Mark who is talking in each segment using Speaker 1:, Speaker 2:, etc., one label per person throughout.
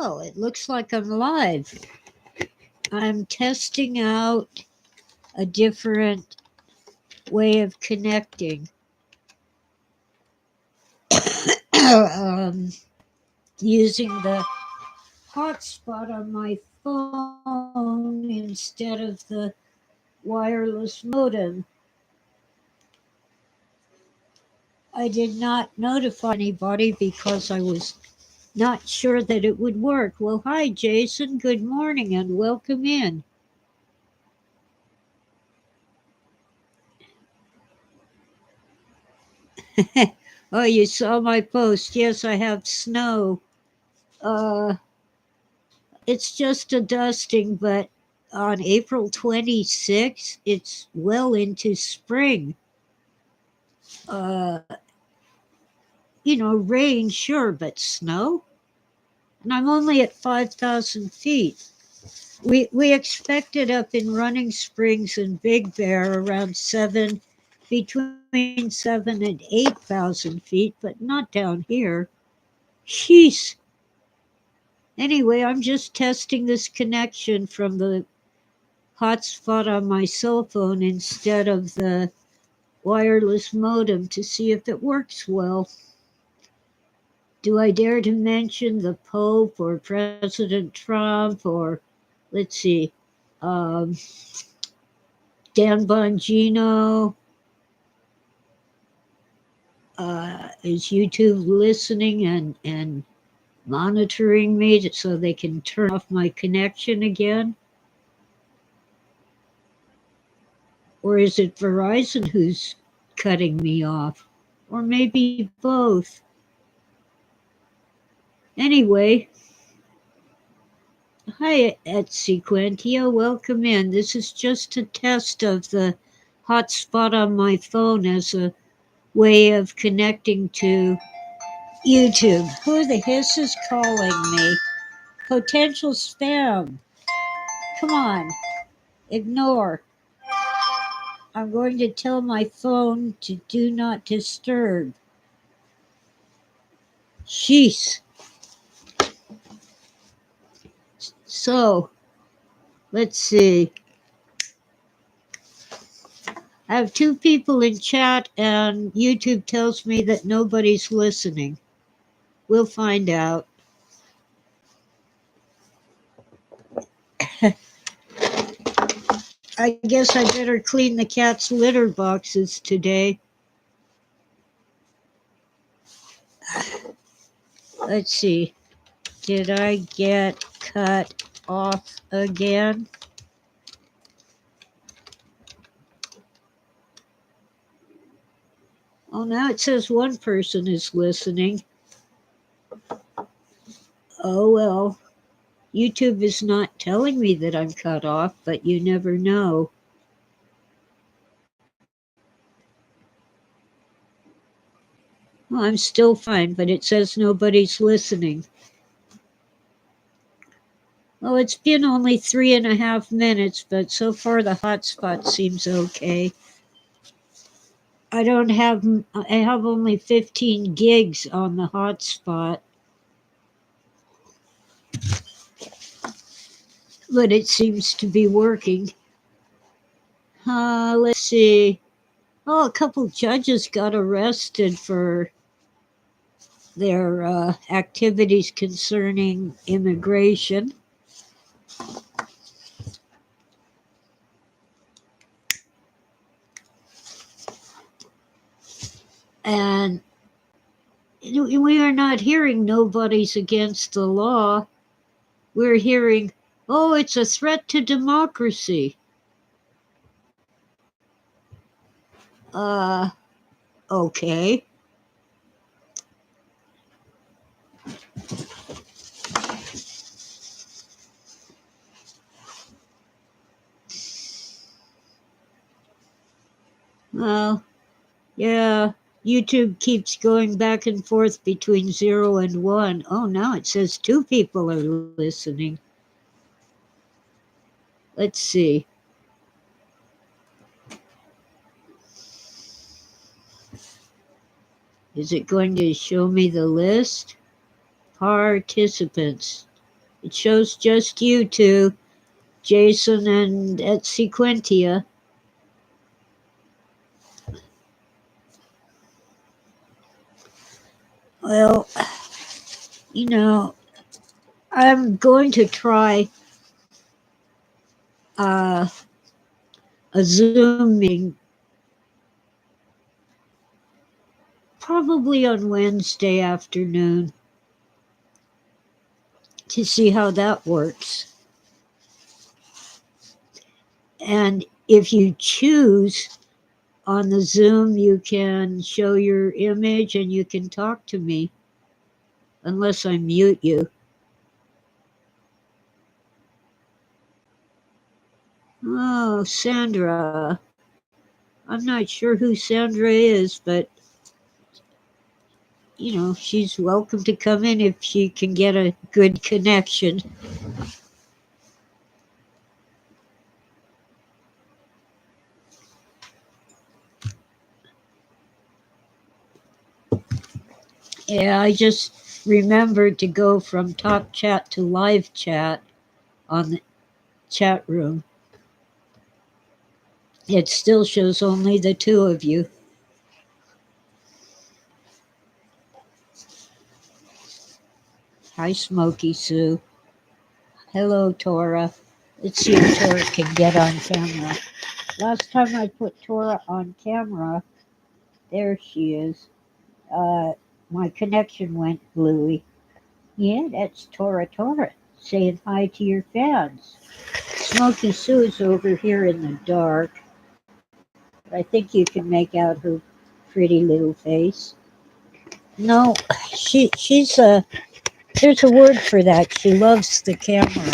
Speaker 1: Oh, it looks like I'm live. I'm testing out a different way of connecting. Using the hotspot on my phone instead of the wireless modem. I did not notify anybody because I was not sure that it would work. Well, hi, Jason. Good morning and welcome in. Oh, you saw my post. Yes, I have snow. Uh, it's just a dusting, but on April 26th, it's well into spring. Uh, rain, sure, but snow? And I'm only at 5,000 feet. We expect it up in Running Springs and Big Bear around between 7 and 8,000 feet, but not down here. Jeez. Anyway, I'm just testing this connection from the hotspot on my cell phone instead of the wireless modem to see if it works well. Do I dare to mention the Pope or President Trump or, let's see, um, Dan Bongino? Is YouTube listening and monitoring me so they can turn off my connection again? Or is it Verizon who's cutting me off? Or maybe both. Anyway, hi Etsy Quentia, welcome in. This is just a test of the hotspot on my phone as a way of connecting to YouTube. Who the hiss is calling me? Potential spam. Come on, ignore. I'm going to tell my phone to do not disturb. Jeez. So, let's see. I have two people in chat, and YouTube tells me that nobody's listening. We'll find out. I guess I better clean the cat's litter boxes today. Let's see. Did I get cut off again? Oh, now it says one person is listening. Oh, well. YouTube is not telling me that I'm cut off, but you never know. Well, I'm still fine, but it says nobody's listening. Well, it's been only 3.5 minutes, but so far the hotspot seems okay. I have only 15 gigs on the hotspot. But it seems to be working. Let's see. Oh, a couple judges got arrested for their activities concerning immigration. And we are not hearing nobody's against the law. We're hearing, oh, it's a threat to democracy. Okay. Well, yeah, YouTube keeps going back and forth between 0 and 1. Oh, now it says 2 people are listening. Let's see. Is it going to show me the list? Participants. It shows just you two, Jason and at Sequentia. Well, you know, I'm going to try uh, a Zoom meeting probably on Wednesday afternoon to see how that works. And if you choose on the Zoom, you can show your image and you can talk to me, unless I mute you. Oh, Sandra. I'm not sure who Sandra is, but she's welcome to come in if she can get a good connection. Yeah, I just remembered to go from talk chat to live chat on the chat room. It still shows only the two of you. Hi, Smoky Sue. Hello, Tora. Let's see if Tora can get on camera. Last time I put Tora on camera, there she is. My connection went bluey. Yeah, that's Tora saying hi to your fans. Smoky Sue's over here in the dark. I think you can make out her pretty little face. No, she's there's a word for that. She loves the camera.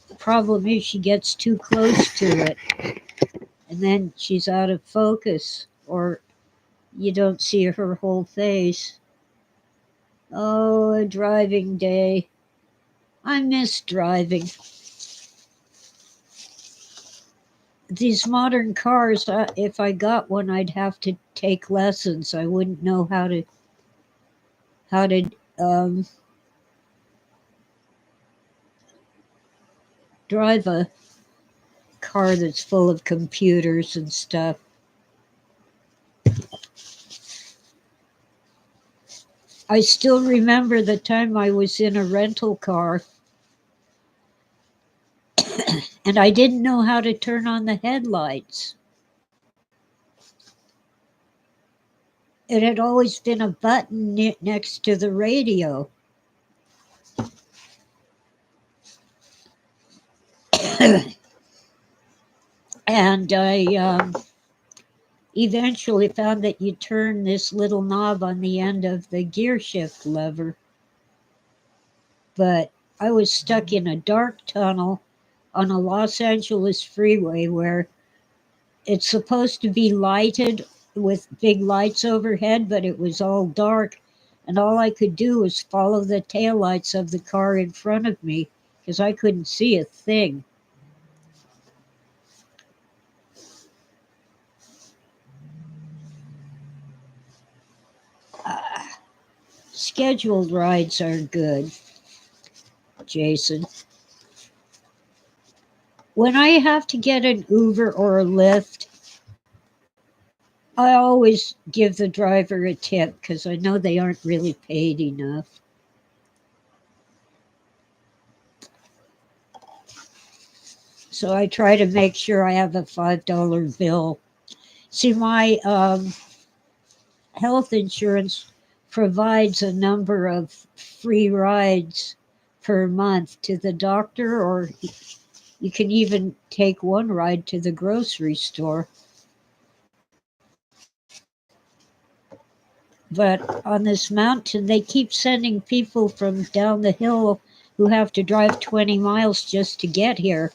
Speaker 1: The problem is she gets too close to it and then she's out of focus or you don't see her whole face. Oh, a driving day. I miss driving. These modern cars, if I got one, I'd have to take lessons. I wouldn't know how to drive a car that's full of computers and stuff. I still remember the time I was in a rental car and I didn't know how to turn on the headlights. It had always been a button next to the radio. And I eventually found that you turn this little knob on the end of the gear shift lever. But I was stuck in a dark tunnel on a Los Angeles freeway where it's supposed to be lighted with big lights overhead, but it was all dark. And all I could do was follow the taillights of the car in front of me because I couldn't see a thing. Scheduled rides are good, Jason. When I have to get an Uber or a Lyft, I always give the driver a tip because I know they aren't really paid enough. So I try to make sure I have a $5 bill. See, my health insurance provides a number of free rides per month to the doctor, or you can even take one ride to the grocery store. But on this mountain, they keep sending people from down the hill who have to drive 20 miles just to get here.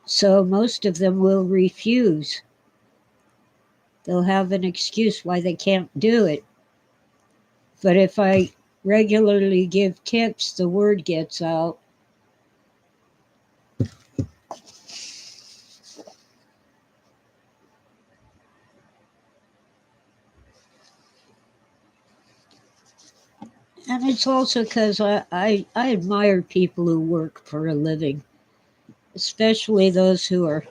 Speaker 1: So most of them will refuse. They'll have an excuse why they can't do it. But if I regularly give tips, the word gets out. And it's also because I admire people who work for a living, especially those who are,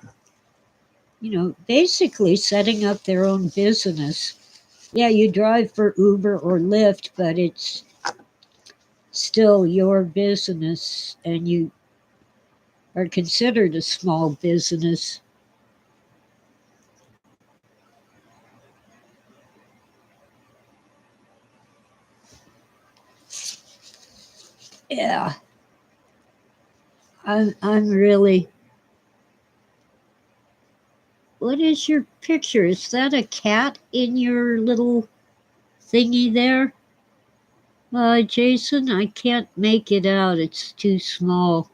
Speaker 1: basically setting up their own business. Yeah, you drive for Uber or Lyft, but it's still your business and you are considered a small business. Yeah, I'm really. What is your picture? Is that a cat in your little thingy there? Jason, I can't make it out. It's too small.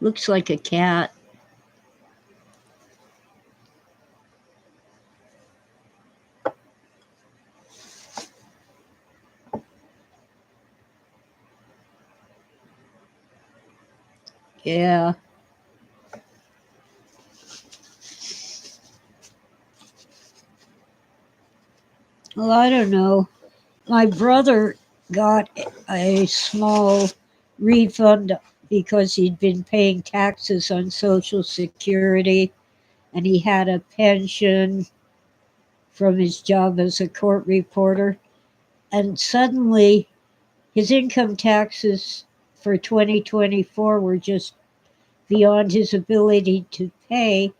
Speaker 1: Looks like a cat. Yeah. Well, I don't know. My brother got a small refund because he'd been paying taxes on Social Security and he had a pension from his job as a court reporter. And suddenly his income taxes for 2024 were just beyond his ability to pay,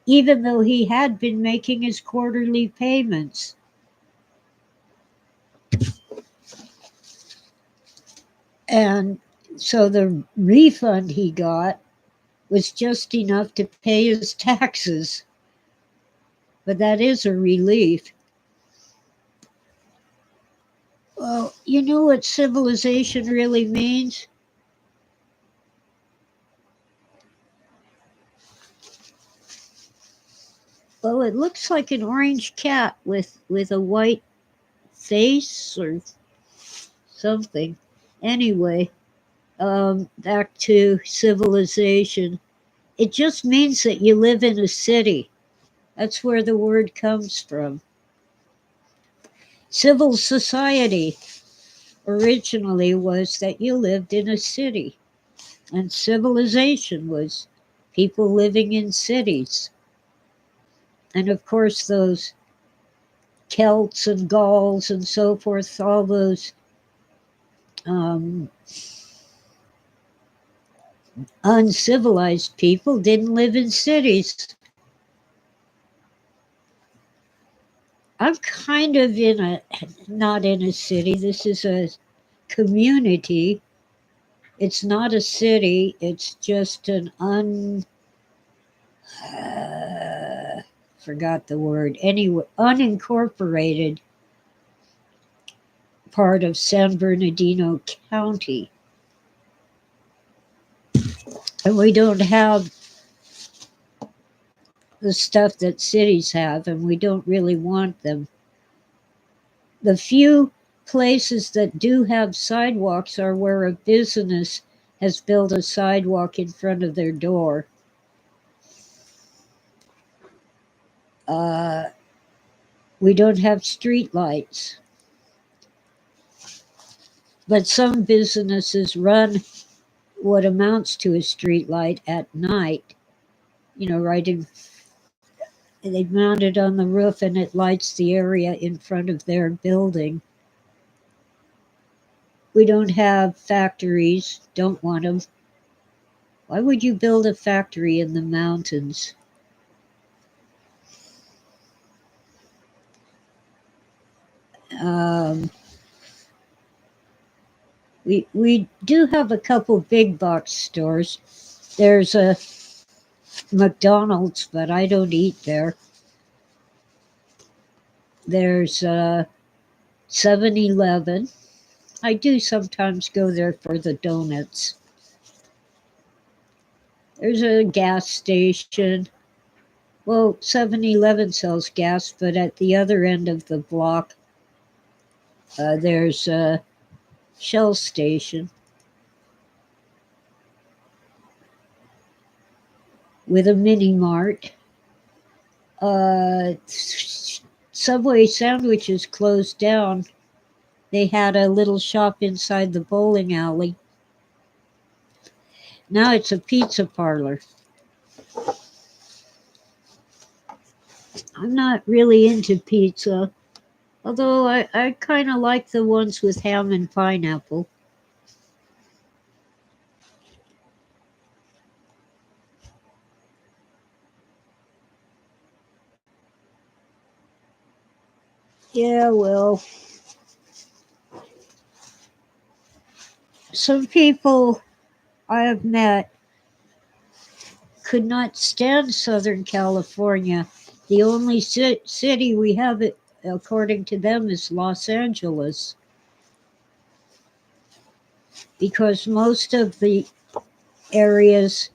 Speaker 1: even though he had been making his quarterly payments. And so the refund he got was just enough to pay his taxes. But that is a relief. Well, you know what civilization really means? Well, it looks like an orange cat with a white face or something. Anyway, back to civilization. It just means that you live in a city. That's where the word comes from. Civil society originally was that you lived in a city, and civilization was people living in cities. And of course, those Celts and Gauls and so forth, all those um, uncivilized people didn't live in cities. I'm kind of not in a city. This is a community. It's not a city. It's just an forgot the word. Anyway, unincorporated part of San Bernardino County. And we don't have the stuff that cities have, and we don't really want them. The few places that do have sidewalks are where a business has built a sidewalk in front of their door. Uh, we don't have street lights. But some businesses run what amounts to a street light at night, right in. They mount it on the roof and it lights the area in front of their building. We don't have factories, don't want them. Why would you build a factory in the mountains? Um, we do have a couple big box stores. There's a McDonald's, but I don't eat there. There's a 7-Eleven. I do sometimes go there for the donuts. There's a gas station. Well, 7-Eleven sells gas, but at the other end of the block, there's a Shell station with a mini mart. Subway sandwiches closed down. They had a little shop inside the bowling alley. Now it's a pizza parlor. I'm not really into pizza, although I kind of like the ones with ham and pineapple. Yeah, well, some people I have met could not stand Southern California. The only city we have, it, according to them, is Los Angeles, because most of the areas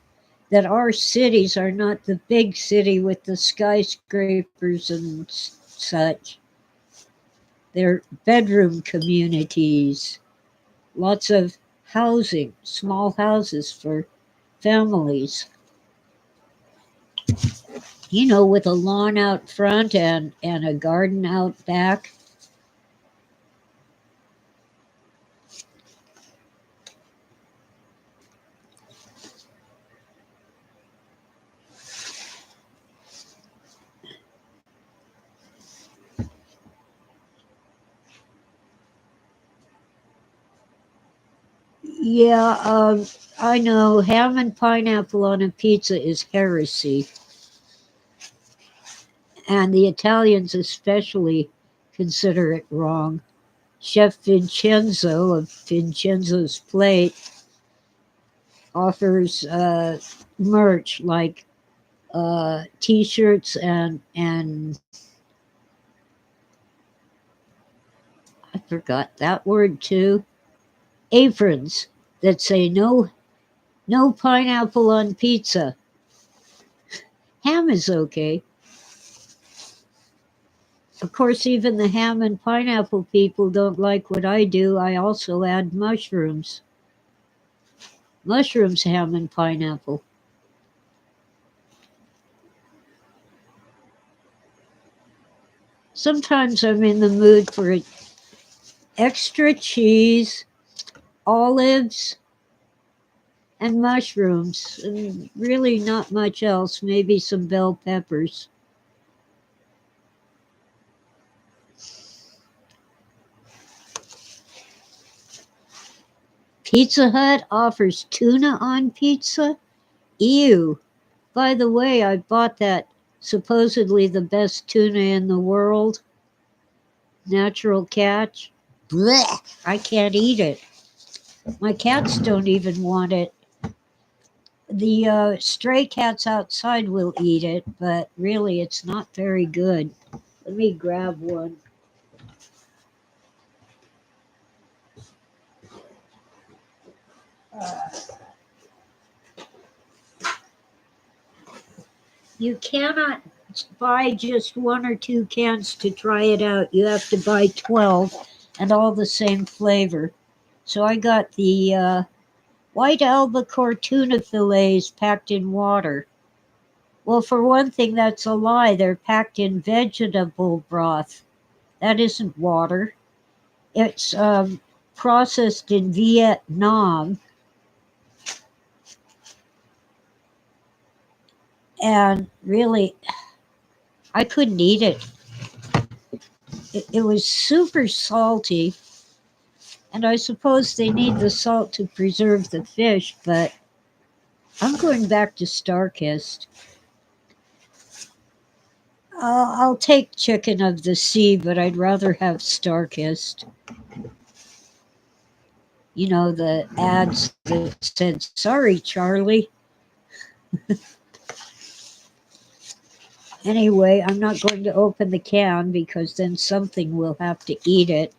Speaker 1: that are cities are not the big city with the skyscrapers and such. They're bedroom communities, lots of housing, small houses for families, with a lawn out front and a garden out back. Yeah, I know ham and pineapple on a pizza is heresy, and the Italians especially consider it wrong. Chef Vincenzo of Vincenzo's Plate offers merch like T-shirts and I forgot that word too. Aprons that say no pineapple on pizza. Ham is okay. Of course, even the ham and pineapple people don't like what I do. I also add mushrooms. Mushrooms, ham, and pineapple. Sometimes I'm in the mood for extra cheese, olives, and mushrooms, and really not much else, maybe some bell peppers. Pizza Hut offers tuna on pizza? Ew. By the way, I bought that supposedly the best tuna in the world, natural catch. Blech, I can't eat it. My cats don't even want it. The stray cats outside will eat it, but really it's not very good. Let me grab one. You cannot buy just one or two cans to try it out. You have to buy 12 and all the same flavor. So I got the white albacore tuna fillets packed in water. Well, for one thing, that's a lie. They're packed in vegetable broth. That isn't water. It's processed in Vietnam, and really, I couldn't eat it. It was super salty, and I suppose they need the salt to preserve the fish, but I'm going back to Starkist. I'll take chicken of the sea, but I'd rather have Starkist. The ads that said, sorry, Charlie. Anyway, I'm not going to open the can because then something will have to eat it.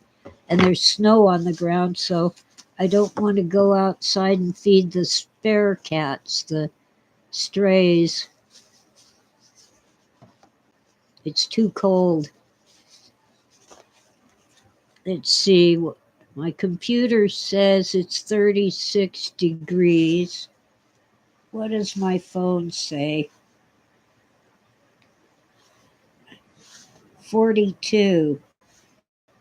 Speaker 1: And there's snow on the ground, so I don't want to go outside and feed the spare cats, the strays. It's too cold. Let's see. My computer says it's 36 degrees. What does my phone say? 42.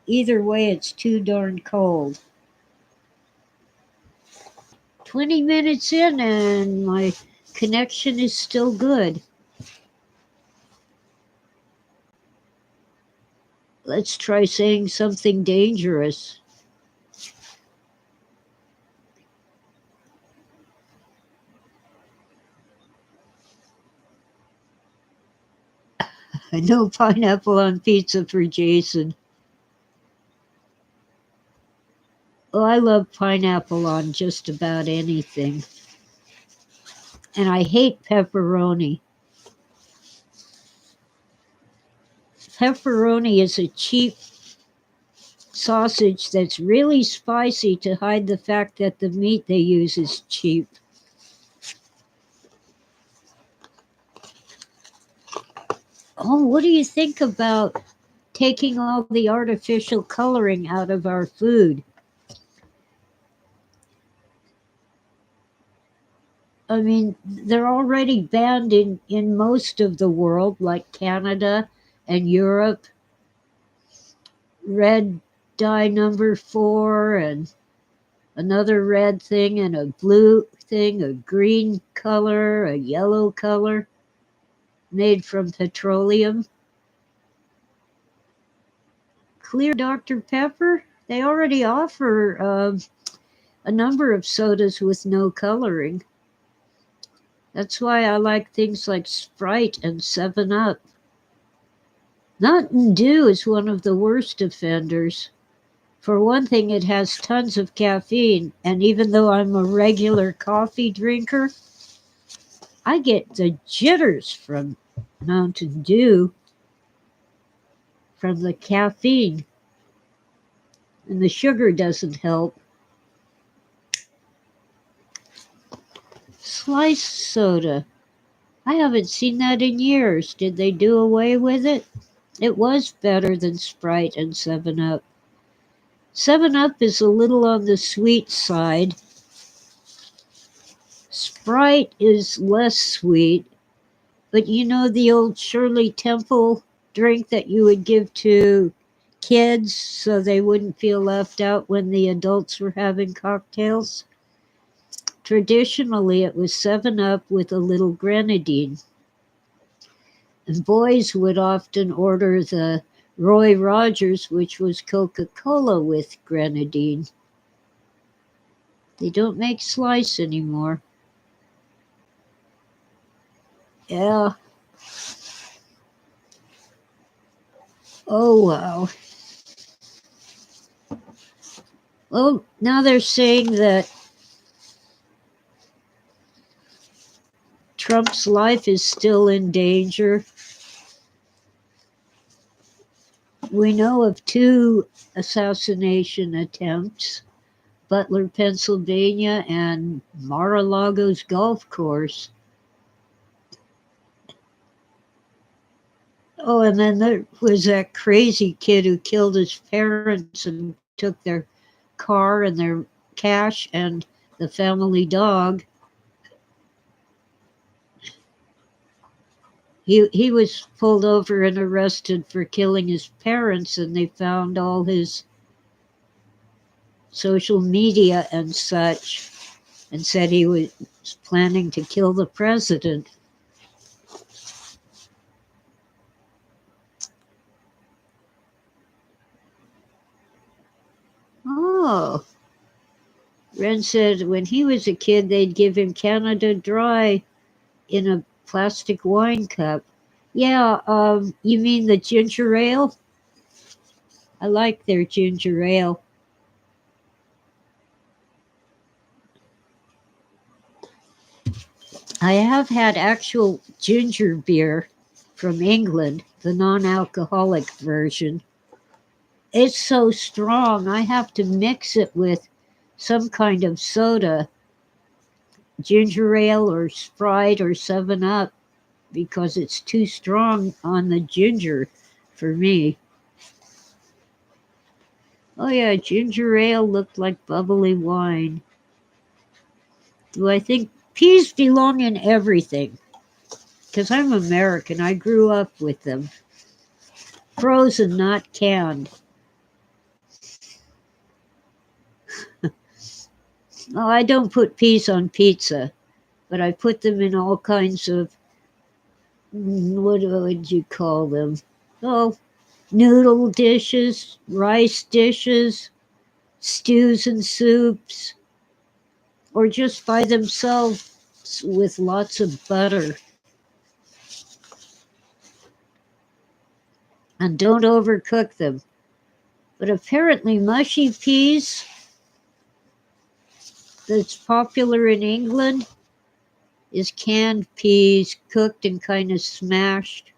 Speaker 1: Either way, it's too darn cold. 20 minutes in and my connection is still good. Let's try saying something dangerous. No pineapple on pizza for Jason. Oh, I love pineapple on just about anything. And I hate pepperoni. Pepperoni is a cheap sausage that's really spicy to hide the fact that the meat they use is cheap. Oh, what do you think about taking all the artificial coloring out of our food? I mean, they're already banned in most of the world, like Canada and Europe. Red dye number 4 and another red thing and a blue thing, a green color, a yellow color made from petroleum. Clear Dr. Pepper, they already offer a number of sodas with no coloring. That's why I like things like Sprite and 7-Up. Mountain Dew is one of the worst offenders. For one thing, it has tons of caffeine, and even though I'm a regular coffee drinker, I get the jitters from Mountain Dew from the caffeine, and the sugar doesn't help. Sliced soda. I haven't seen that in years. Did they do away with it? It was better than Sprite and 7-Up. 7-Up is a little on the sweet side. Sprite is less sweet, but you know the old Shirley Temple drink that you would give to kids so they wouldn't feel left out when the adults were having cocktails? Traditionally, it was 7-Up with a little grenadine. And boys would often order the Roy Rogers, which was Coca-Cola with grenadine. They don't make Slice anymore. Yeah. Oh, wow. Well, now they're saying that Trump's life is still in danger. We know of 2 assassination attempts, Butler, Pennsylvania, and Mar-a-Lago's golf course. Oh, and then there was that crazy kid who killed his parents and took their car and their cash and the family dog. He was pulled over and arrested for killing his parents, and they found all his social media and such, and said he was planning to kill the president. Oh, Ren said when he was a kid, they'd give him Canada Dry in a plastic wine cup. Yeah, you mean the ginger ale? I like their ginger ale. I have had actual ginger beer from England, the non-alcoholic version. It's so strong, I have to mix it with some kind of soda, ginger ale or Sprite or 7-Up, because it's too strong on the ginger for me. Oh yeah, ginger ale looked like bubbly wine. Do I think peas belong in everything? Because I'm American, I grew up with them. Frozen, not canned. Oh, I don't put peas on pizza, but I put them in all kinds of, what would you call them? Oh, noodle dishes, rice dishes, stews and soups, or just by themselves with lots of butter. And don't overcook them. But apparently mushy peas that's popular in England is canned peas cooked and kind of smashed.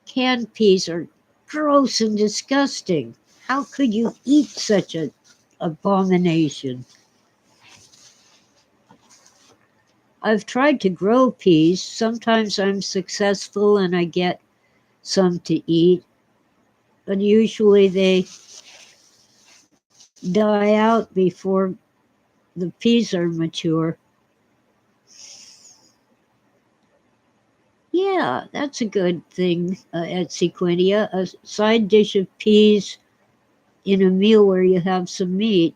Speaker 1: Canned peas are gross and disgusting. How could you eat such an abomination? I've tried to grow peas. Sometimes I'm successful and I get some to eat, but usually they die out before the peas are mature. Yeah, that's a good thing at Sequentia. A side dish of peas in a meal where you have some meat.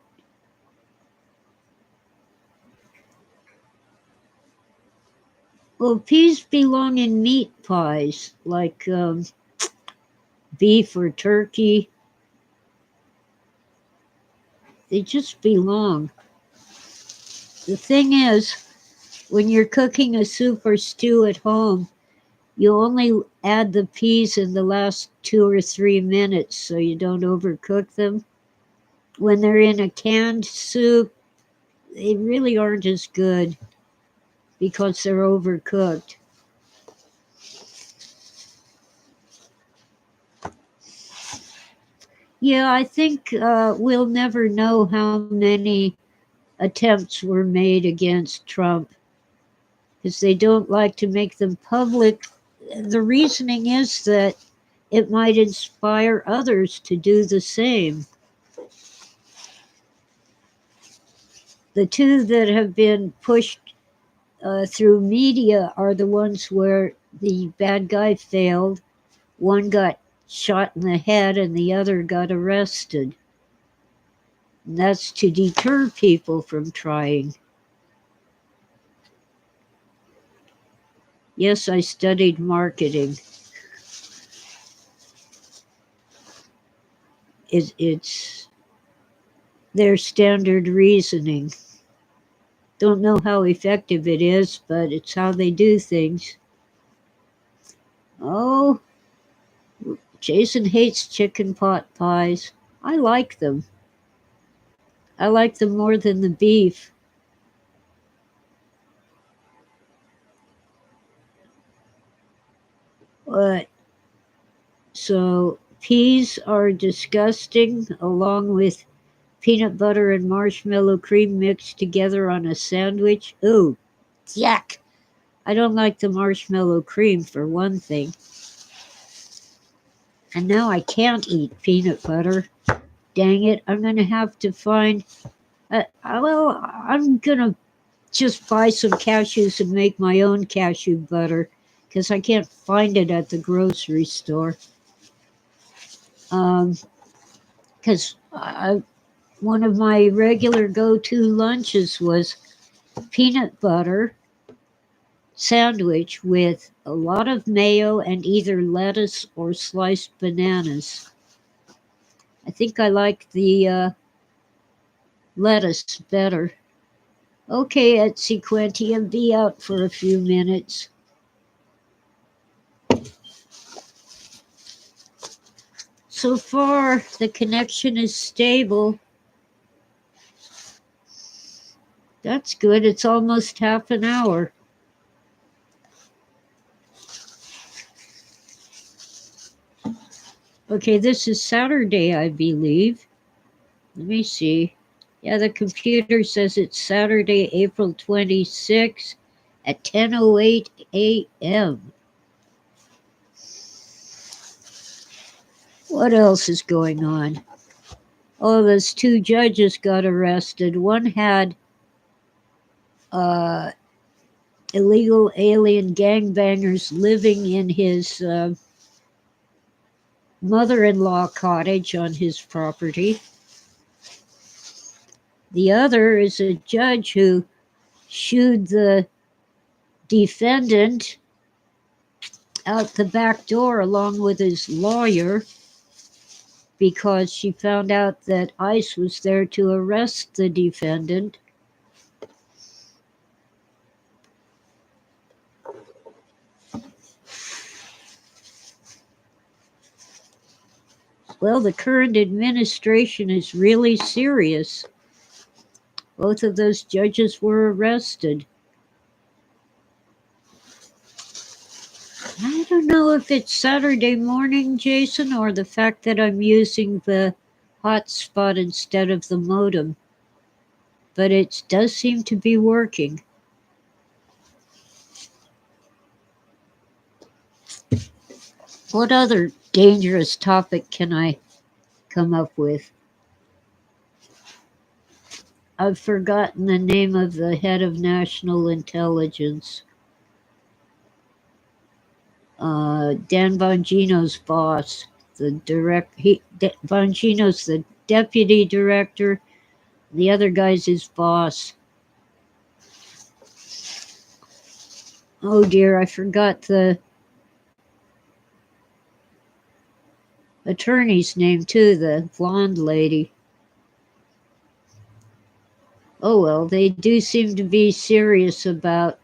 Speaker 1: Well, peas belong in meat pies, like beef or turkey. They just belong. The thing is, when you're cooking a soup or stew at home, you only add the peas in the last 2 or 3 minutes so you don't overcook them. When they're in a canned soup, they really aren't as good because they're overcooked. Yeah, I think we'll never know how many attempts were made against Trump because they don't like to make them public. The reasoning is that it might inspire others to do the same. The two that have been pushed through media are the ones where the bad guy failed. One got shot in the head and the other got arrested. And that's to deter people from trying. Yes, I studied marketing. It's their standard reasoning. Don't know how effective it is, but it's how they do things. Oh, Jason hates chicken pot pies. I like them. I like them more than the beef. But so peas are disgusting along with peanut butter and marshmallow cream mixed together on a sandwich. Ooh, yuck. I don't like the marshmallow cream for one thing. And now I can't eat peanut butter. Dang it, I'm going to have to find. Well, I'm going to just buy some cashews and make my own cashew butter because I can't find it at the grocery store. Because one of my regular go-to lunches was peanut butter sandwich with a lot of mayo and either lettuce or sliced bananas. I think I like the lettuce better. Okay, at Sequentia, be out for a few minutes. So far, the connection is stable. That's good. It's almost half an hour. Okay, this is Saturday, I believe. Let me see. Yeah, the computer says it's Saturday, April 26th at 10:08 a.m. What else is going on? Oh, those two judges got arrested. One had illegal alien gangbangers living in his mother-in-law cottage on his property. The other is a judge who shooed the defendant out the back door along with his lawyer because she found out that ICE was there to arrest the defendant. Well, the current administration is really serious. Both of those judges were arrested. I don't know if it's Saturday morning, Jason, or the fact that I'm using the hotspot instead of the modem, but it does seem to be working. What other dangerous topic can I come up with? I've forgotten the name of the head of national intelligence. Dan Bongino's boss, Bongino's the deputy director. The other guy's his boss. Oh dear, I forgot the attorney's name too, the blonde lady. Oh well, they do seem to be serious about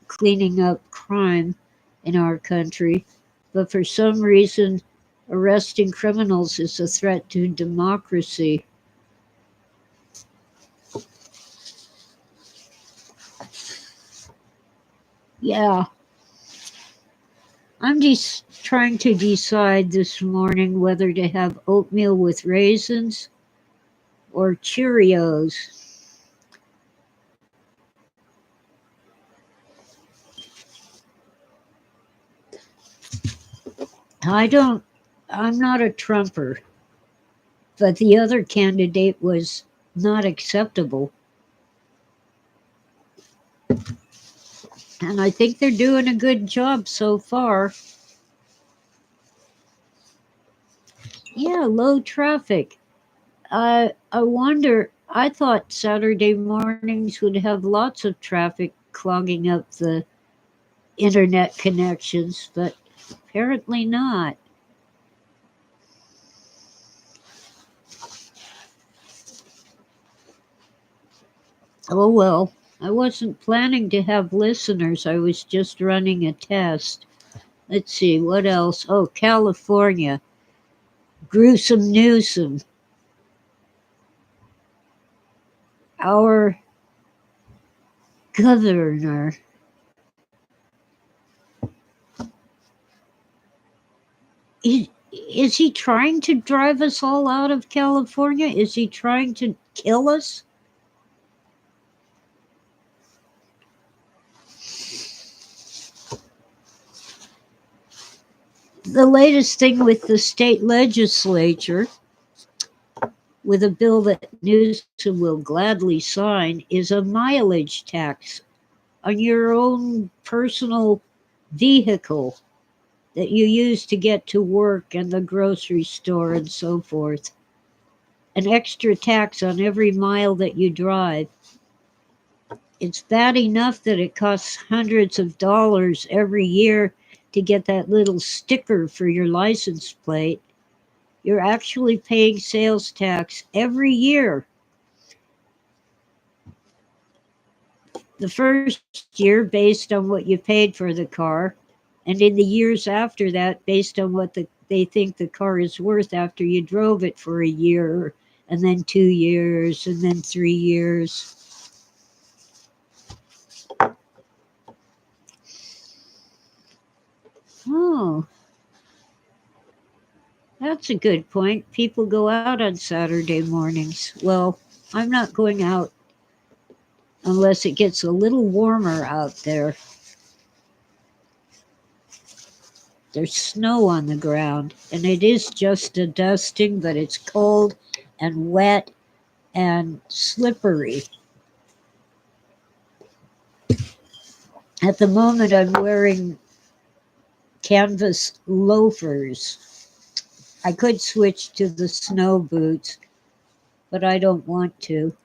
Speaker 1: cleaning up crime in our country, but for some reason, arresting criminals is a threat to democracy. Yeah. I'm just trying to decide this morning whether to have oatmeal with raisins or Cheerios. I'm not a Trumper, but the other candidate was not acceptable. And I think they're doing a good job so far. Yeah, low traffic. I wonder, I thought Saturday mornings would have lots of traffic clogging up the internet connections, but apparently not. Oh well, I wasn't planning to have listeners. I was just running a test. Let's see, what else? Oh, California. Gruesome Newsom. Our governor. Is he trying to drive us all out of California? Is he trying to kill us? The latest thing with the state legislature, with a bill that Newsom will gladly sign, is a mileage tax on your own personal vehicle that you use to get to work and the grocery store and so forth. An extra tax on every mile that you drive. It's bad enough that it costs hundreds of dollars every year to get that little sticker for your license plate. You're actually paying sales tax every year. The first year based on what you paid for the car, and in the years after that based on what they think the car is worth after you drove it for a year, and then 2 years, and then 3 years. Oh, that's a good point. People go out on Saturday mornings. Well, I'm not going out unless it gets a little warmer out there. There's snow on the ground, and it is just a dusting, but it's cold and wet and slippery. At the moment, I'm wearing canvas loafers. I could switch to the snow boots, but I don't want to.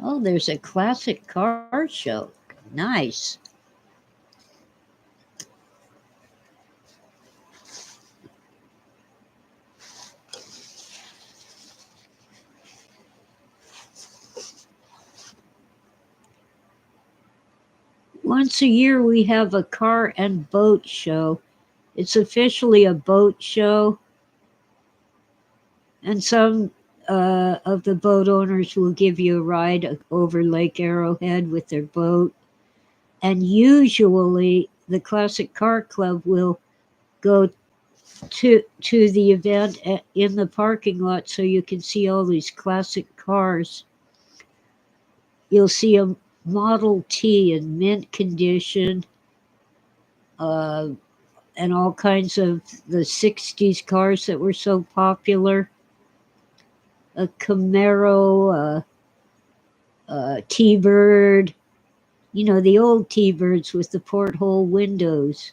Speaker 1: Oh, there's a classic car show. Nice. Once a year, we have a car and boat show. It's officially a boat show, and some of the boat owners will give you a ride over Lake Arrowhead with their boat. And usually, the Classic Car Club will go to the event in the parking lot so you can see all these classic cars. You'll see a Model T in mint condition, uh, and all kinds of the 60s cars that were so popular. A Camaro, T-Bird, you know, the old T-Birds with the porthole windows.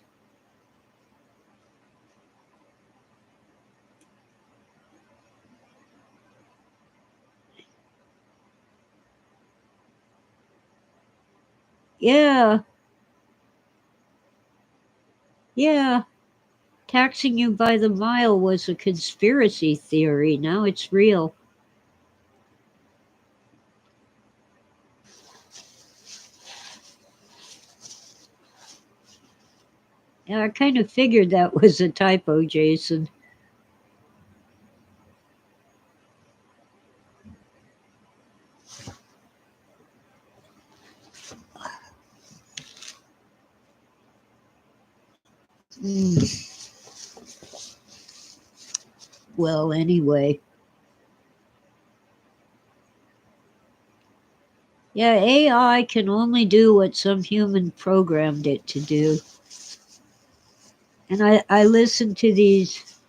Speaker 1: Yeah, yeah. Taxing you by the mile was a conspiracy theory. Now it's real. Yeah, I kind of figured that was a typo, Jason. Mm. Well, anyway. Yeah, AI can only do what some human programmed it to do. And I listen to these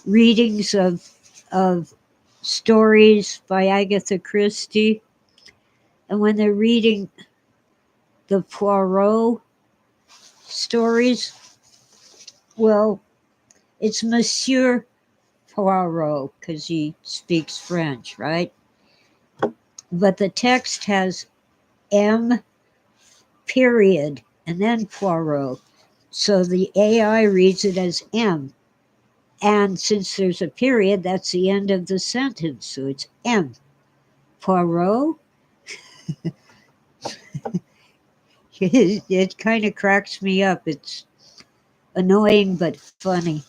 Speaker 1: readings of stories by Agatha Christie. And when they're reading the Poirot stories, well, it's Monsieur Poirot because he speaks French, right? But the text has M period and then Poirot. So the AI reads it as M. And since there's a period, that's the end of the sentence. So it's M. Poirot. It kind of cracks me up. It's annoying but funny.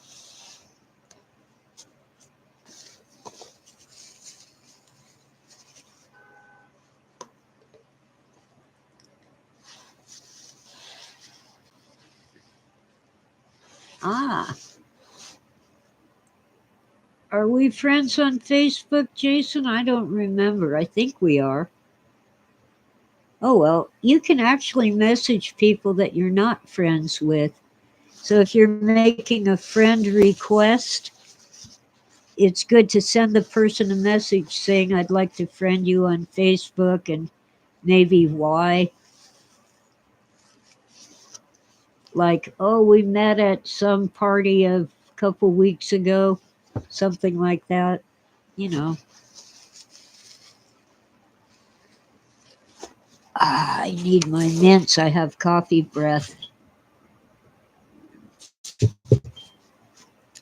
Speaker 1: Ah, are we friends on Facebook, Jason? I don't remember. I think we are. Oh, well, you can actually message people that you're not friends with. So if you're making a friend request, it's good to send the person a message saying, I'd like to friend you on Facebook and maybe why. Like, oh, we met at some party a couple weeks ago, something like that, you know. Ah, I need my mints. I have coffee breath.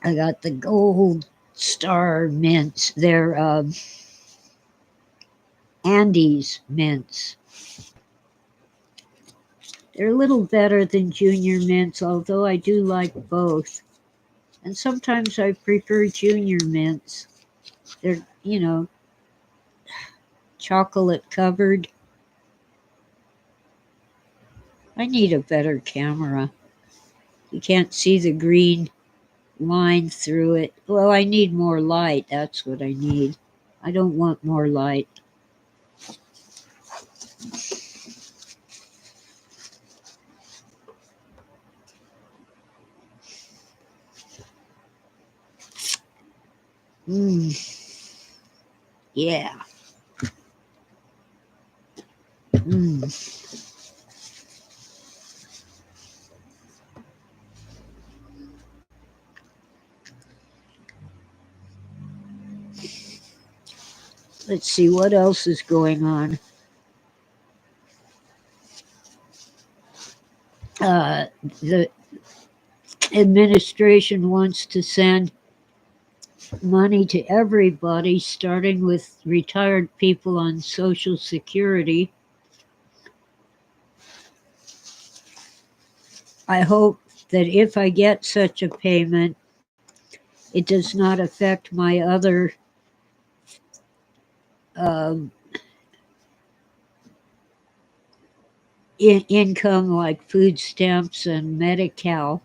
Speaker 1: I got the Gold Star mints. They're Andes mints. They're a little better than Junior mints, although I do like both. And sometimes I prefer Junior mints. They're, you know, chocolate covered. I need a better camera. You can't see the green line through it. Well, I need more light. That's what I need. I don't want more light. Mm, yeah. Mm. Let's see what else is going on. The administration wants to send money to everybody, starting with retired people on Social Security. I hope that if I get such a payment, it does not affect my other um, income, like food stamps and Medi-Cal.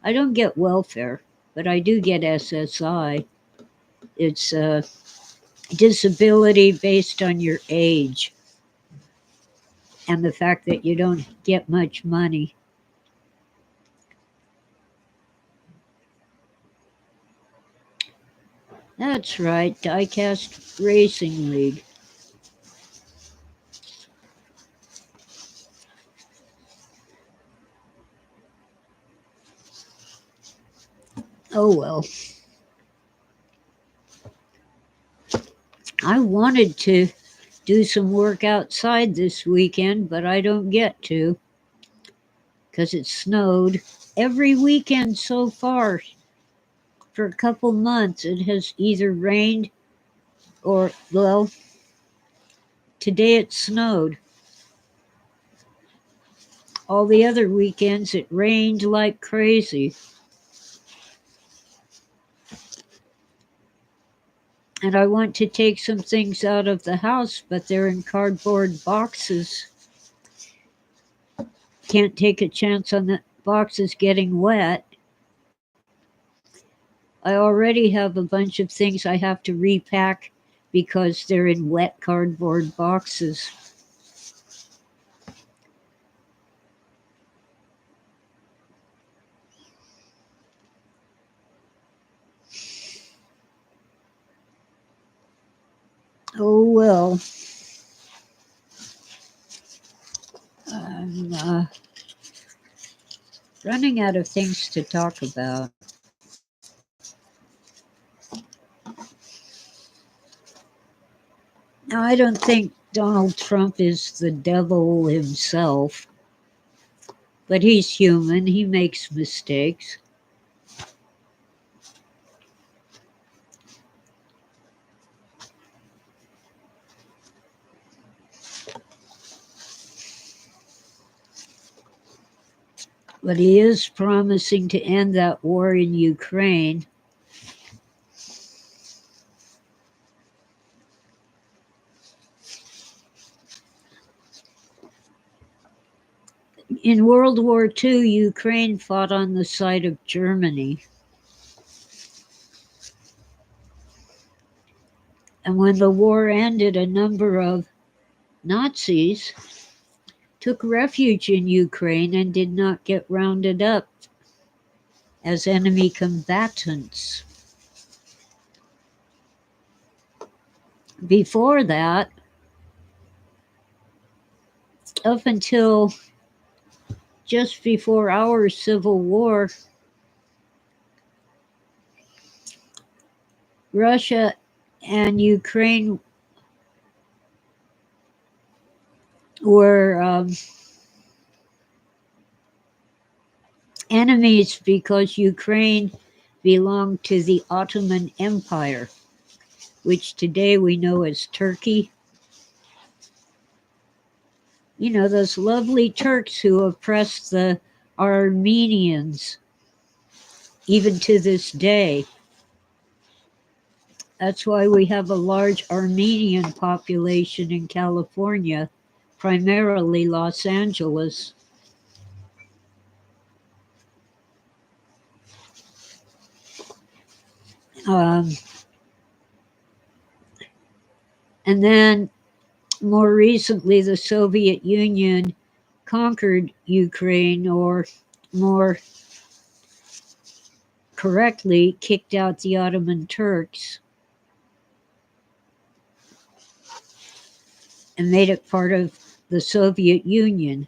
Speaker 1: I don't get welfare, but I do get SSI. It's a disability based on your age and the fact that you don't get much money. That's right, Diecast Racing League. Oh well. I wanted to do some work outside this weekend, but I don't get to because it snowed. Every weekend so far for a couple months, it has either rained or, well, today it snowed. All the other weekends, it rained like crazy. And I want to take some things out of the house, but they're in cardboard boxes. Can't take a chance on the boxes getting wet. I already have a bunch of things I have to repack because they're in wet cardboard boxes. Oh well. I'm running out of things to talk about. Now, I don't think Donald Trump is the devil himself, but he's human. He makes mistakes. But he is promising to end that war in Ukraine. In World War II, Ukraine fought on the side of Germany. And when the war ended, a number of Nazis took refuge in Ukraine and did not get rounded up as enemy combatants. Before that, up until just before our Civil War, Russia and Ukraine were enemies because Ukraine belonged to the Ottoman Empire, which today we know as Turkey. You know, those lovely Turks who oppressed the Armenians, even to this day. That's why we have a large Armenian population in California, primarily Los Angeles. Um, and then more recently, the Soviet Union conquered Ukraine, or more correctly, kicked out the Ottoman Turks and made it part of the Soviet Union.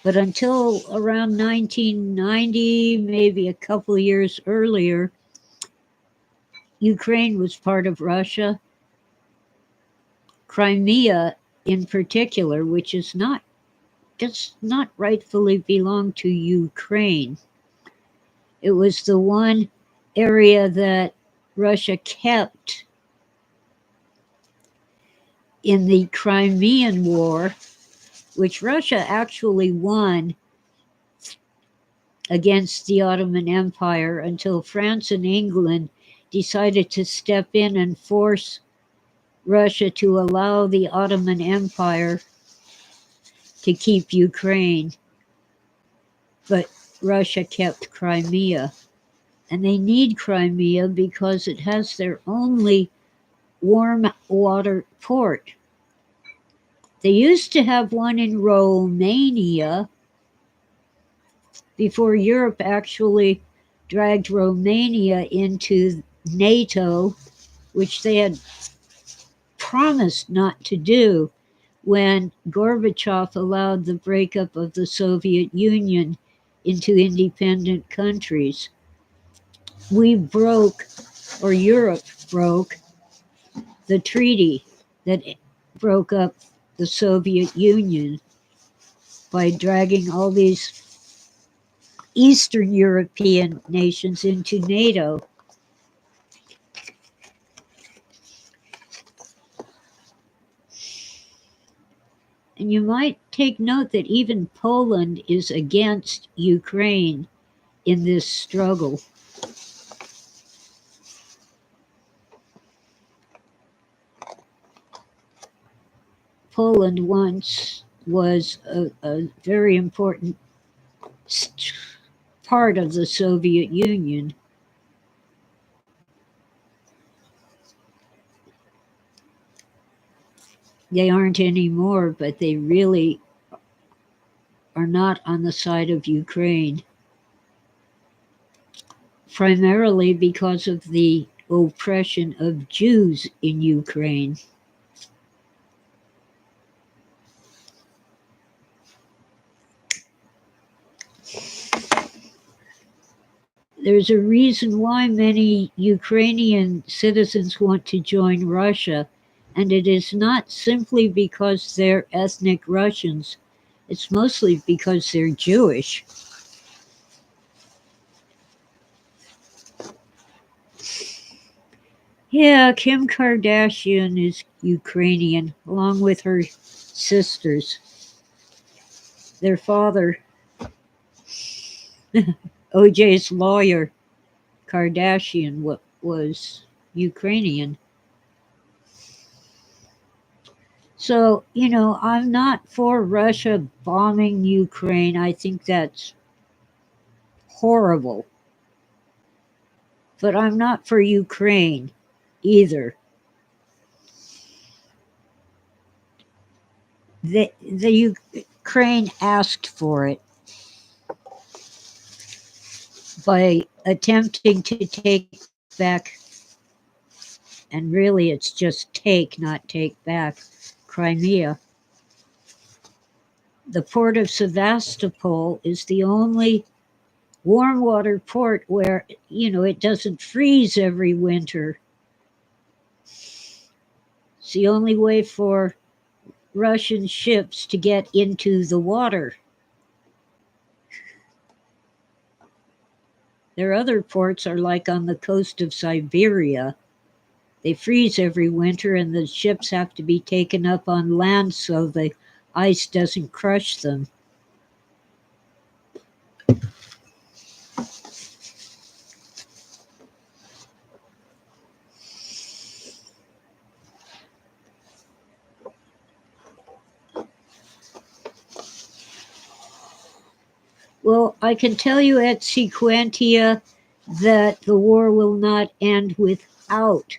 Speaker 1: But until around 1990, maybe a couple years earlier, Ukraine was part of Russia. Crimea, in particular, which is does not rightfully belong to Ukraine. It was the one area that Russia kept in the Crimean War, which Russia actually won against the Ottoman Empire until France and England decided to step in and force Russia to allow the Ottoman Empire to keep Ukraine. But Russia kept Crimea. And they need Crimea because it has their only warm water port. They used to have one in Romania before Europe actually dragged Romania into NATO, which they had promised not to do when Gorbachev allowed the breakup of the Soviet Union into independent countries. We broke, or Europe broke, the treaty that broke up the Soviet Union by dragging all these Eastern European nations into NATO. And you might take note that even Poland is against Ukraine in this struggle. Poland once was a very important part of the Soviet Union. They aren't anymore, but they really are not on the side of Ukraine, primarily because of the oppression of Jews in Ukraine. There's a reason why many Ukrainian citizens want to join Russia, and it is not simply because they're ethnic Russians. It's mostly because they're Jewish. Yeah, Kim Kardashian is Ukrainian, along with her sisters. Their father, OJ's lawyer, Kardashian, was Ukrainian. So, I'm not for Russia bombing Ukraine. I think that's horrible. But I'm not for Ukraine either. The Ukraine asked for it by attempting to take back, and really it's just take, not take back, Crimea. The port of Sevastopol is the only warm water port where, it doesn't freeze every winter. It's the only way for Russian ships to get into the water. Their other ports are like on the coast of Siberia. They freeze every winter and the ships have to be taken up on land so the ice doesn't crush them. Well, I can tell you at Sequentia that the war will not end without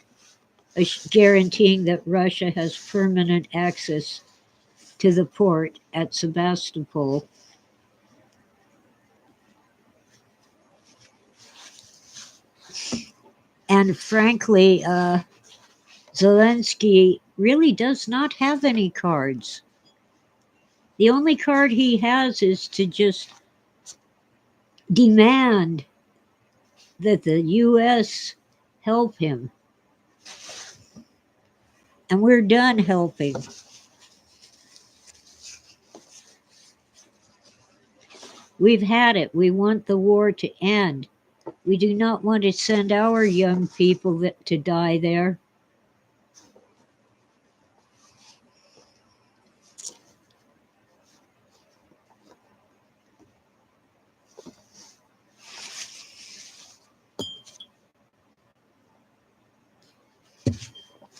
Speaker 1: guaranteeing that Russia has permanent access to the port at Sebastopol. And frankly, Zelensky really does not have any cards. The only card he has is to just demand that the U.S. help him. And we're done helping. We've had it. We want the war to end. We do not want to send our young people to die there.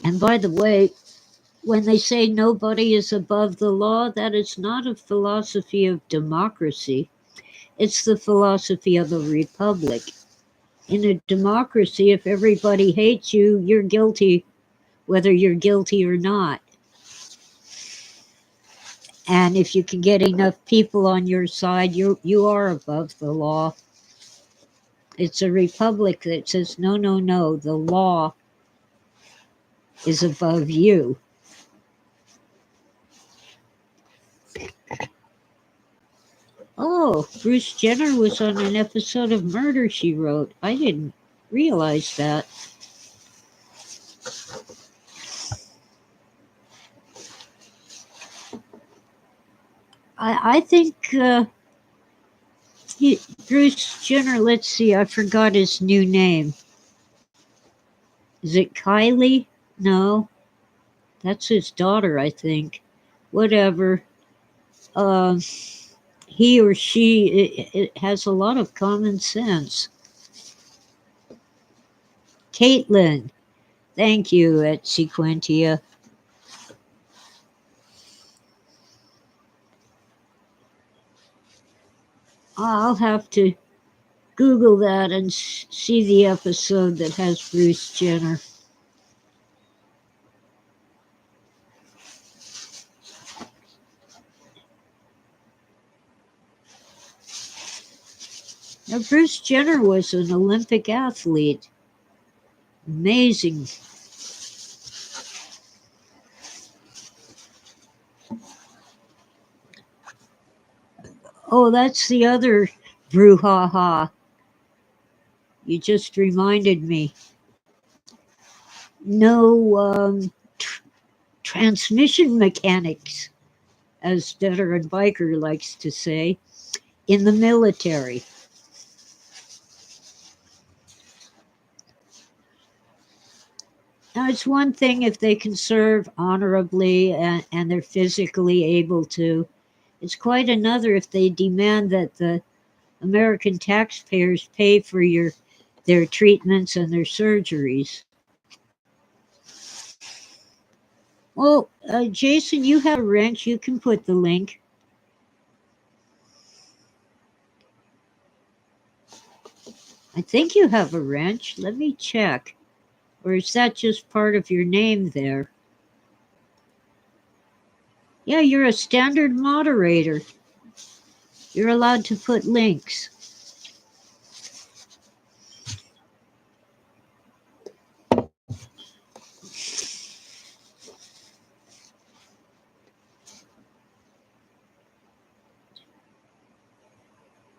Speaker 1: And by the way, when they say nobody is above the law, that is not a philosophy of democracy. It's the philosophy of a republic. In a democracy, if everybody hates you, you're guilty, whether you're guilty or not. And if you can get enough people on your side, you are above the law. It's a republic that says, no, no, no, the law is above you. Oh, Bruce Jenner was on an episode of Murder, She Wrote. I didn't realize that. I think Bruce Jenner, let's see, I forgot his new name. Is it Kylie? No, that's his daughter, I think. Whatever. He or she it has a lot of common sense. Caitlin, thank you at Sequentia. I'll have to Google that and see the episode that has Bruce Jenner. Now, Bruce Jenner was an Olympic athlete. Amazing. Oh, that's the other brouhaha. You just reminded me. No transmission mechanics, as veteran biker likes to say, in the military. Now, it's one thing if they can serve honorably and they're physically able to. It's quite another if they demand that the American taxpayers pay for their treatments and their surgeries. Well, Jason, you have a wrench. You can put the link. I think you have a wrench. Let me check. Or is that just part of your name there? Yeah, you're a standard moderator. You're allowed to put links.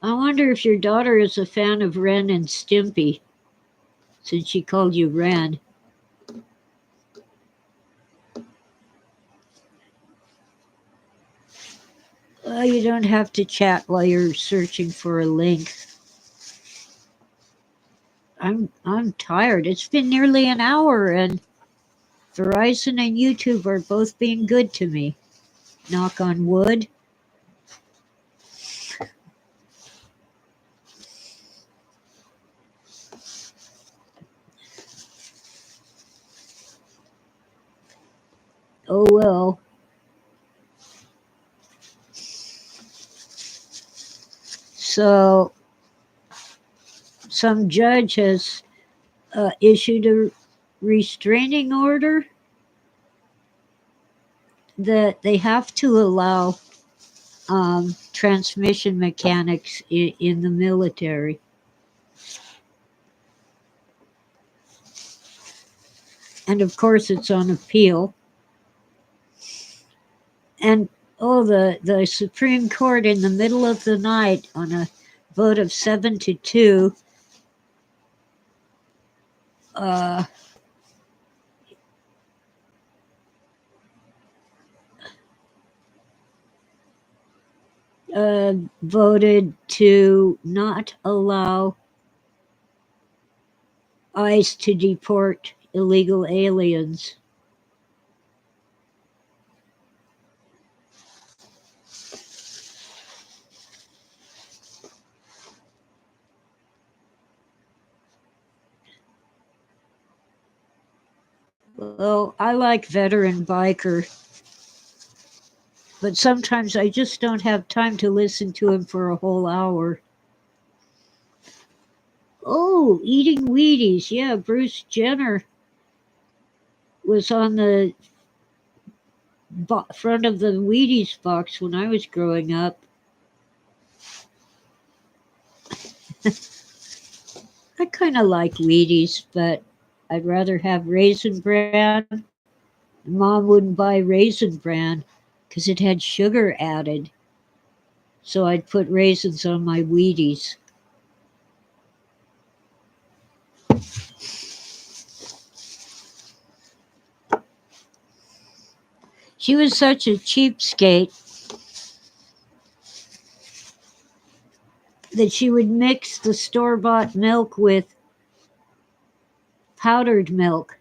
Speaker 1: I wonder if your daughter is a fan of Ren and Stimpy, since she called you Ren. You don't have to chat while you're searching for a link. I'm tired. It's been nearly an hour, and Verizon and YouTube are both being good to me. Knock on wood. Oh well. So, some judge has issued a restraining order that they have to allow transmission mechanics in the military. And of course, it's on appeal. And the Supreme Court in the middle of the night on a vote of 7-2 uh, voted to not allow ICE to deport illegal aliens. Well, I like veteran biker, but sometimes I just don't have time to listen to him for a whole hour. Oh, eating Wheaties. Yeah, Bruce Jenner was on the front of the Wheaties box when I was growing up. I kind of like Wheaties, but I'd rather have Raisin Bran. Mom wouldn't buy Raisin Bran because it had sugar added. So I'd put raisins on my Wheaties. She was such a cheapskate that she would mix the store-bought milk with powdered milk.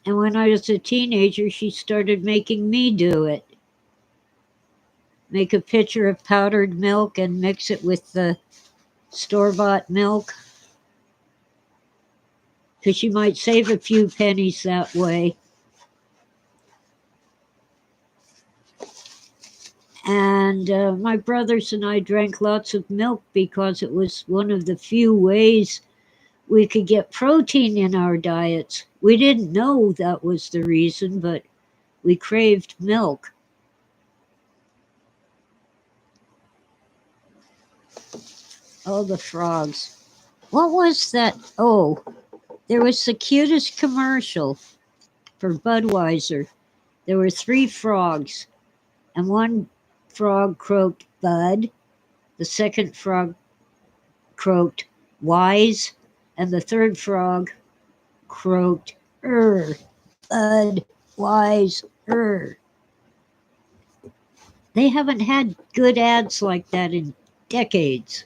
Speaker 1: And when I was a teenager, she started making me do it. Make a pitcher of powdered milk and mix it with the store-bought milk, because you might save a few pennies that way. And my brothers and I drank lots of milk because it was one of the few ways we could get protein in our diets. We didn't know that was the reason, but we craved milk. Oh, the frogs. What was that? Oh, there was the cutest commercial for Budweiser. There were 3 frogs, and one frog croaked Bud, the second frog croaked Wise, and the third frog croaked Bud, Wise, They haven't had good ads like that in decades.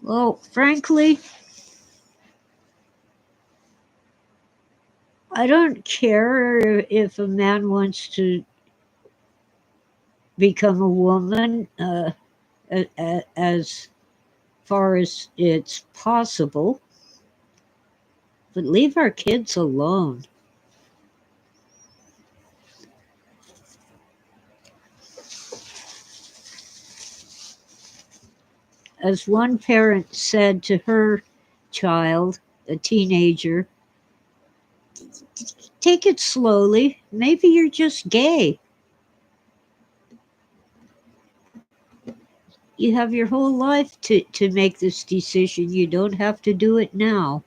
Speaker 1: Well, frankly, I don't care if a man wants to become a woman as far as it's possible, but leave our kids alone. As one parent said to her child, a teenager, take it slowly. Maybe you're just gay. You have your whole life to make this decision. You don't have to do it now.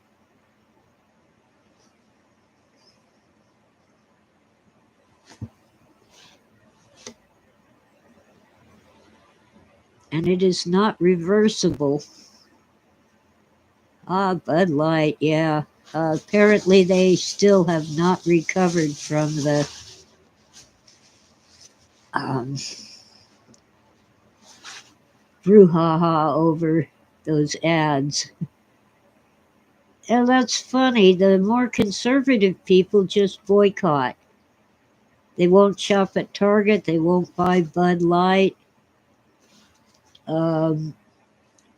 Speaker 1: And it is not reversible. Bud Light, yeah. Apparently, they still have not recovered from the brouhaha over those ads. And that's funny. The more conservative people just boycott. They won't shop at Target. They won't buy Bud Light,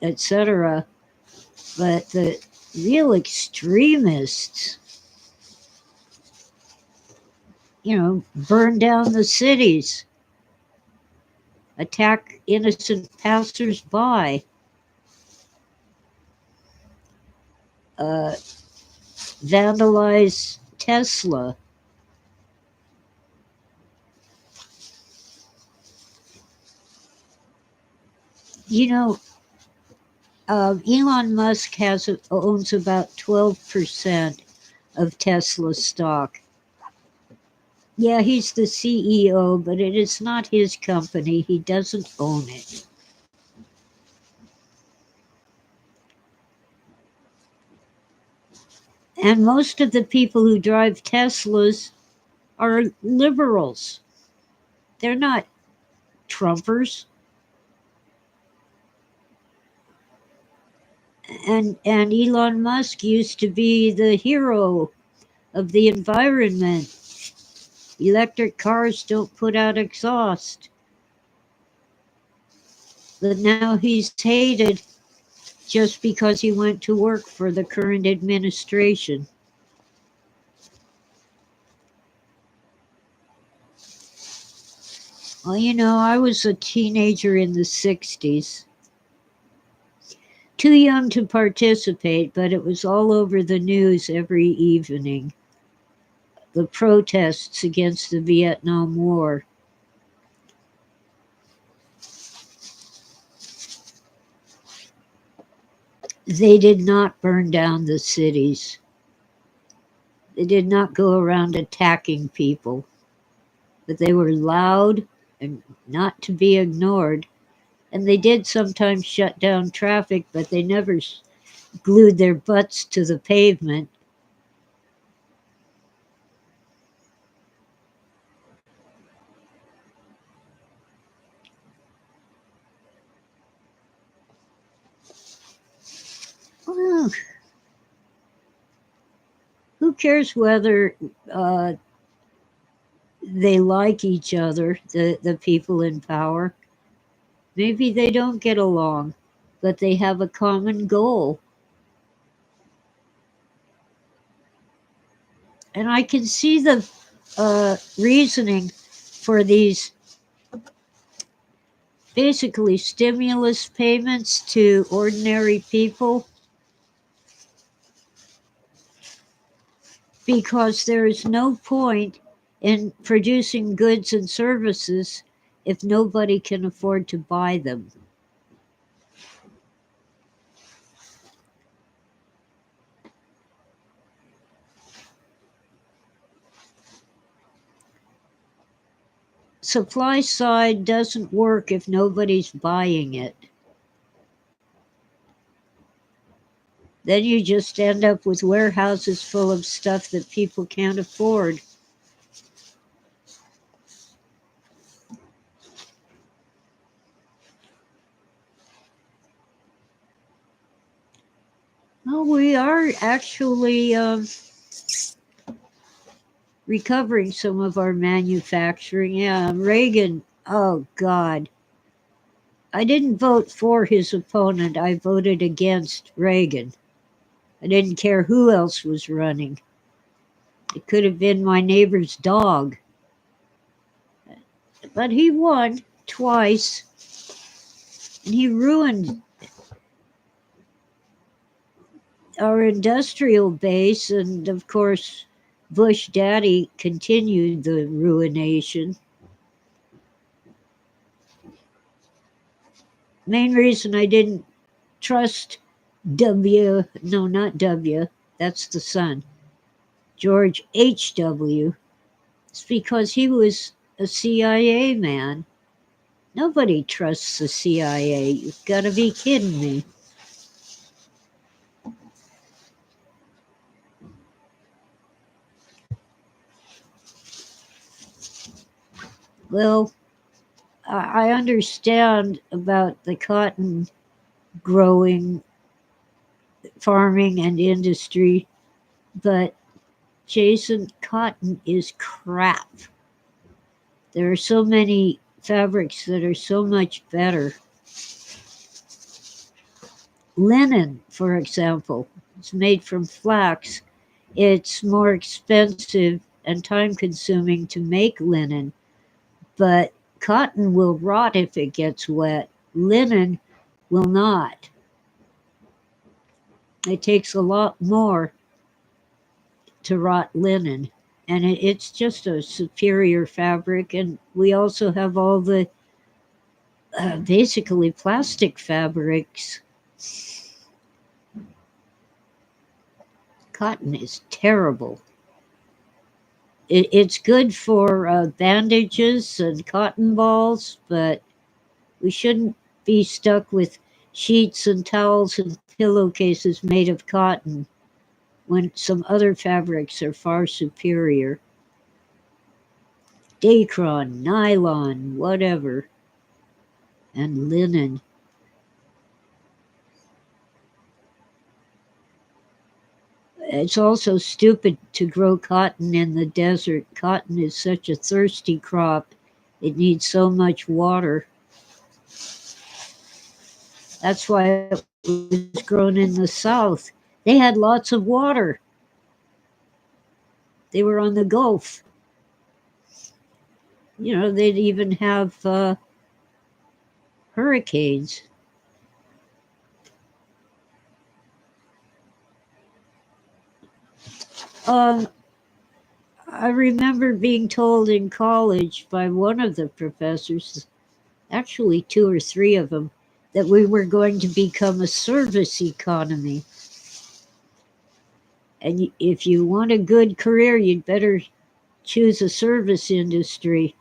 Speaker 1: etc. But the real extremists, burn down the cities, attack innocent passers-by, vandalize Tesla. Elon Musk owns about 12% of Tesla stock. Yeah, he's the CEO, but it is not his company. He doesn't own it. And most of the people who drive Teslas are liberals. They're not Trumpers. And Elon Musk used to be the hero of the environment. Electric cars don't put out exhaust. But now he's hated just because he went to work for the current administration. Well, I was a teenager in the 60s. Too young to participate, but it was all over the news every evening. The protests against the Vietnam War. They did not burn down the cities. They did not go around attacking people. But they were loud and not to be ignored. And they did sometimes shut down traffic, but they never glued their butts to the pavement. Well, who cares whether they like each other, the people in power? Maybe they don't get along, but they have a common goal. And I can see the reasoning for these basically stimulus payments to ordinary people, because there is no point in producing goods and services if nobody can afford to buy them. Supply side doesn't work if nobody's buying it. Then you just end up with warehouses full of stuff that people can't afford. Well, we are actually recovering some of our manufacturing. Yeah, Reagan, oh God. I didn't vote for his opponent. I voted against Reagan. I didn't care who else was running. It could have been my neighbor's dog. But he won twice. And he ruined our industrial base. And of course, Bush Daddy continued the ruination. Main reason I didn't trust not W, that's the son, George H.W., it's because he was a CIA man. Nobody trusts the CIA. You've got to be kidding me. Well, I understand about the cotton growing, farming, and industry, but Jason, cotton is crap. There are so many fabrics that are so much better. Linen, for example, it's made from flax. It's more expensive and time consuming to make linen, but cotton will rot if it gets wet. Linen will not. It takes a lot more to rot linen, and it's just a superior fabric. And we also have all the basically plastic fabrics. Cotton is terrible. It's good for bandages and cotton balls, but we shouldn't be stuck with sheets and towels and pillowcases made of cotton when some other fabrics are far superior. Dacron, nylon, whatever, and linen. It's also stupid to grow cotton in the desert. Cotton is such a thirsty crop, it needs so much water. That's why it was grown in the South. They had lots of water, they were on the Gulf. They'd even have hurricanes. Um, I remember being told in college by one of the professors, actually two or three of them, that we were going to become a service economy. And if you want a good career, you'd better choose a service industry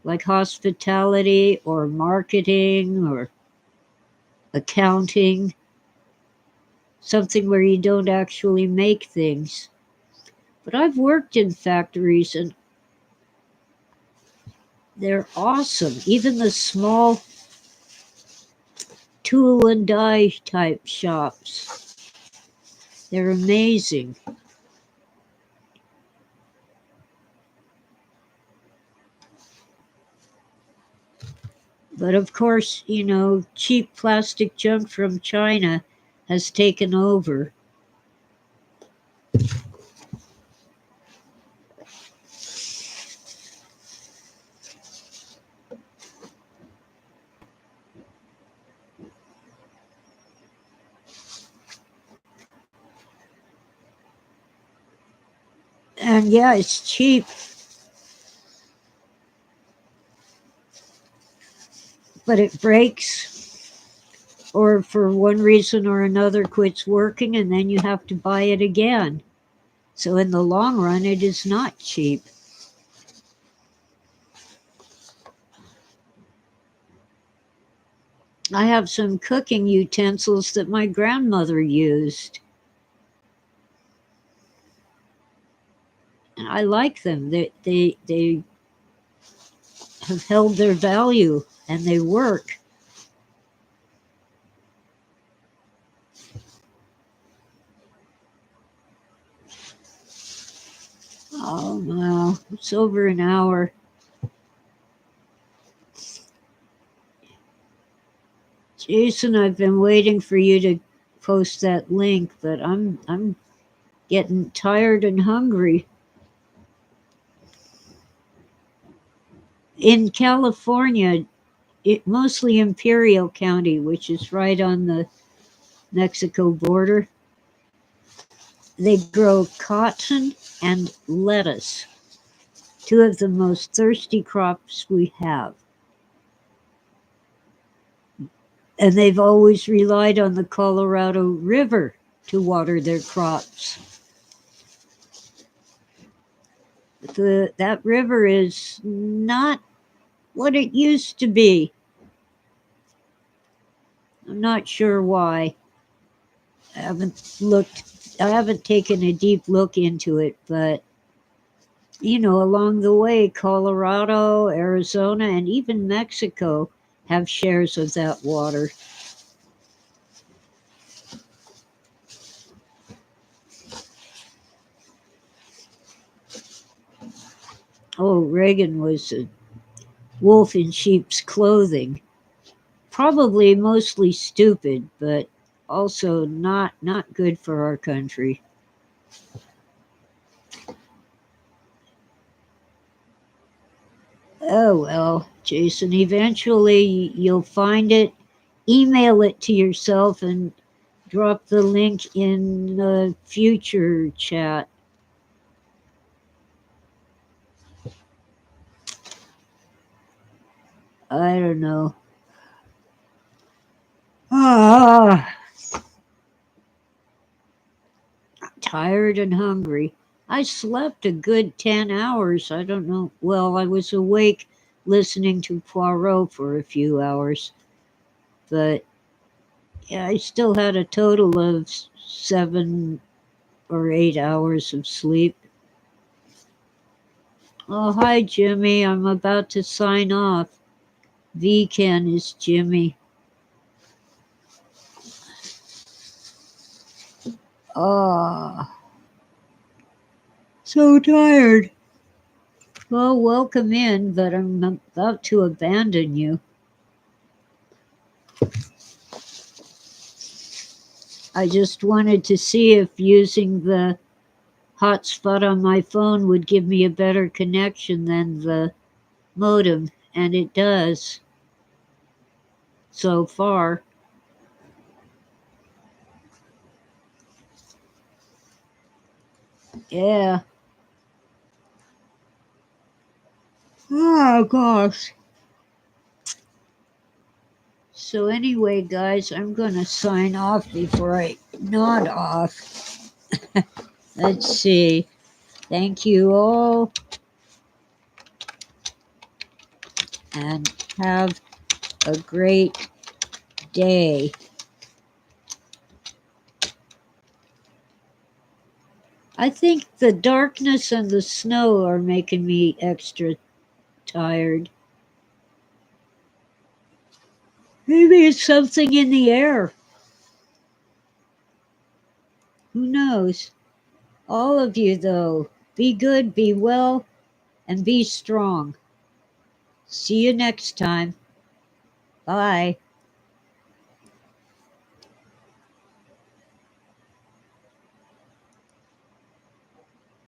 Speaker 1: like hospitality or marketing or accounting, something where you don't actually make things. But I've worked in factories and they're awesome. Even the small tool and die type shops, they're amazing. But of course, cheap plastic junk from China has taken over. And yeah, it's cheap, but it breaks or for one reason or another quits working and then you have to buy it again. So in the long run, it is not cheap. I have some cooking utensils that my grandmother used. And I like them. They have held their value and they work. Oh, wow. It's over an hour. Jason, I've been waiting for you to post that link, but I'm getting tired and hungry. In California, mostly Imperial County, which is right on the Mexico border, they grow cotton and lettuce, two of the most thirsty crops we have. And they've always relied on the Colorado River to water their crops. That river is not what it used to be. I'm not sure why. I haven't taken a deep look into it, but along the way, Colorado, Arizona, and even Mexico have shares of that water. Oh, Reagan was a wolf in sheep's clothing. Probably mostly stupid, but also not good for our country. Oh well, Jason, eventually you'll find it, email it to yourself and drop the link in the future chat. I don't know. Ah, tired and hungry. I slept a good 10 hours. I don't know. Well, I was awake listening to Poirot for a few hours, but yeah, I still had a total of 7 or 8 hours of sleep. Oh, hi, Jimmy. I'm about to sign off. VCAN is Jimmy. Ah, so tired. Well, welcome in, but I'm about to abandon you. I just wanted to see if using the hotspot on my phone would give me a better connection than the modem, and it does so far. Yeah. Oh, gosh. So, anyway, guys, I'm going to sign off before I nod off. Let's see. Thank you all, and have a great day. I think the darkness and the snow are making me extra tired. Maybe it's something in the air. Who knows? All of you, though, be good, be well, and be strong. See you next time. Bye.